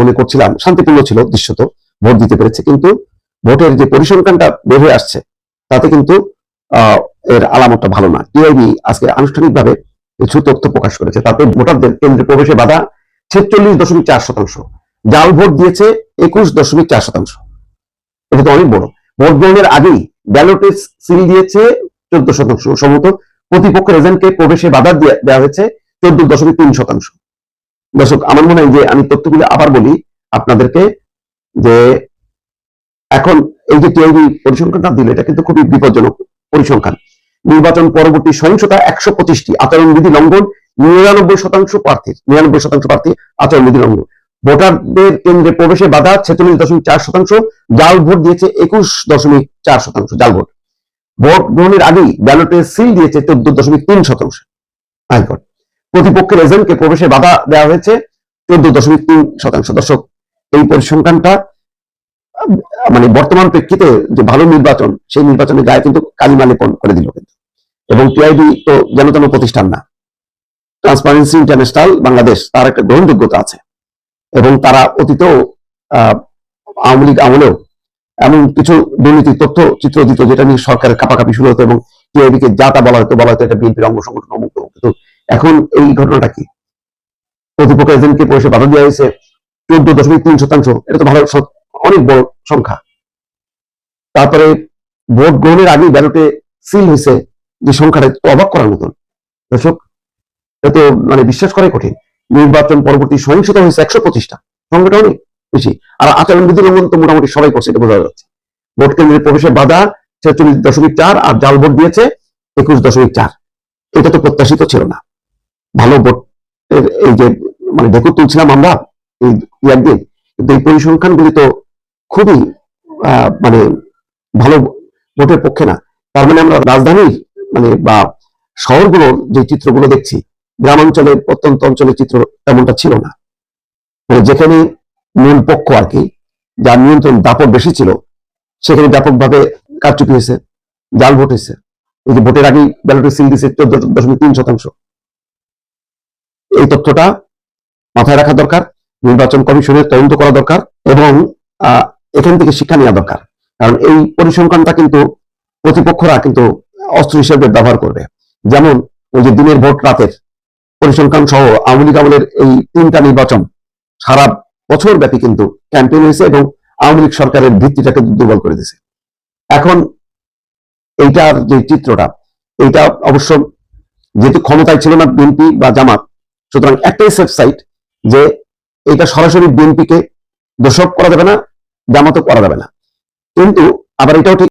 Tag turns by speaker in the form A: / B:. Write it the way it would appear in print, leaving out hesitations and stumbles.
A: আমি করছিলাম, শান্তিপূর্ণ ছিল দৃশ্যত, ভোট দিতে পেরেছে, কিন্তু ভোটের যে পরিসংখ্যানটা বের হয়ে আসছে তাতে কিন্তু এর আলামতটা ভালো না। টিআইবি আজকে আনুষ্ঠানিকভাবে কিছু তথ্য প্রকাশ করেছে। তাতে ভোটারদের কেন্দ্রে প্রবেশে বাধা 46.4%, জাল ভোট দিয়েছে 21.4%। এটা তো অনেক বড়। ভোট গ্রহণের আগেই ব্যালটে সিল দিয়েছে 14%, সম্ভবত প্রতিপক্ষের এজেন্টকে প্রবেশে বাধা দেওয়া হয়েছে 14.3%। দর্শক, আমার মনে হয় যে আমি তথ্যগুলো আবার বলি আপনাদেরকে, যে এখন এই যে টিআইবি পরিসংখ্যানটা দিল, এটা কিন্তু খুবই বিপজ্জনক পরিসংখ্যান। নির্বাচন পরবর্তী সহিংসতা 125টি, আচরণবিধি লঙ্ঘন 99% প্রার্থী আচরণবিধি লঙ্ঘন। ভোটারদের কেন্দ্রে প্রবেশে বাধা 46.4%, জাল ভোট দিয়েছে 21.4%, জাল ভোট। ভোট গ্রহণের আগেই ব্যালটে সিল দিয়েছে 14.3%। হাইকোর্ট প্রতিপক্ষের এজেন্টকে প্রবেশে বাধা দেওয়া হয়েছে 14.3%। দর্শক, এই পরিসংখ্যানটা মানে বর্তমান প্রেক্ষিতে যে ভালো নির্বাচন, সেই নির্বাচনের গায়ে কিন্তু কালিমা লেপন করে দিল কিন্তু। এবং টিআইবি তো যেন তেন প্রতিষ্ঠান না, ট্রান্সপারেন্সি ইন্টারন্যাশনাল বাংলাদেশ, তার একটা গ্রহণযোগ্যতা আছে। এবং তারা অতীতেও আওয়ামী লীগ আমলেও এমন কিছু দুর্নীতির তথ্য চিত্র দিত যেটা নিয়ে সরকারের কাপাকাপি শুরু হতো, এবং টিআইবিকে যা তা বলা হতো এটা বিএনপির অঙ্গ সংগঠন অমুক্ত। কিন্তু এখন এই ঘটনাটা কি? প্রতিপক্ষ এজেন্টকে প্রবেশে বাধা দেওয়া হয়েছে 14.3%। এটা তো ভালো, অনেক বড় সংখ্যা। তারপরে ভোট গ্রহণের আগে ব্যালটে সিল হয়েছে যে সংখ্যাটা, তো অবাক করার মতন। দর্শক, এত মানে বিশ্বাস করাই কঠিন। নির্বাচন পরবর্তী সহিংসতা হয়েছে 125টা, সংখ্যাটা অনেক বেশি। আর আচরণবিধি লঙ্ঘন তো মোটামুটি সবাই করছে, এটা বোঝা যাচ্ছে। ভোট কেন্দ্রে প্রবেশের বাধা 46.4, আর জাল ভোট দিয়েছে 21.4। এটা তো প্রত্যাশিত ছিল না। ভালো ভোট এই যে মানে ঢেকুর তুলছিলাম আমরা এই একদিন, কিন্তু এই পরিসংখ্যানগুলি তো খুবই মানে ভালো ভোটের পক্ষে না। তার মানে আমরা রাজধানীর মানে বা শহরগুলোর যে চিত্রগুলো দেখছি, গ্রামাঞ্চলের প্রত্যন্ত অঞ্চলের চিত্র তেমনটা ছিল না। মানে যেখানে মূল পক্ষ আর কি, যার নিয়ন্ত্রণ দাপট বেশি ছিল, সেখানে ব্যাপকভাবে কারচুপি হয়েছে, জাল ভোট হয়েছে। এই যে ভোটের আগেই ব্যালটে সিল দিয়েছে 14.3%। এই তথ্যটা মাথায় রাখা দরকার, নির্বাচন কমিশনের তদন্ত করা দরকার, এবং এখান থেকে শিক্ষা নেওয়া দরকার। কারণ এই পরিসংখ্যানটা কিন্তু প্রতিপক্ষরা কিন্তু অস্ত্র হিসেবে ব্যবহার করবে। যেমন ওই যে দিনের ভোট রাতের পরিসংখ্যান সহ আওয়ামী লীগ আমলের এই 3টা নির্বাচন সারা বছর ব্যাপী কিন্তু ক্যাম্পেইন হয়েছে, এবং আওয়ামী লীগ সরকারের ভিত্তিটাকে দুর্বল করে দিয়েছে। এখন এইটার যে চিত্রটা, এইটা অবশ্য যেহেতু ক্ষমতায় ছিল না বিএনপি বা জামাত, সুতরাং একটাই সেফ সাইট যে এটা সরাসরি বিএনপিকে দোষক করা যাবে না, জামাতও করা যাবে না। কিন্তু আবার এটাও ঠিক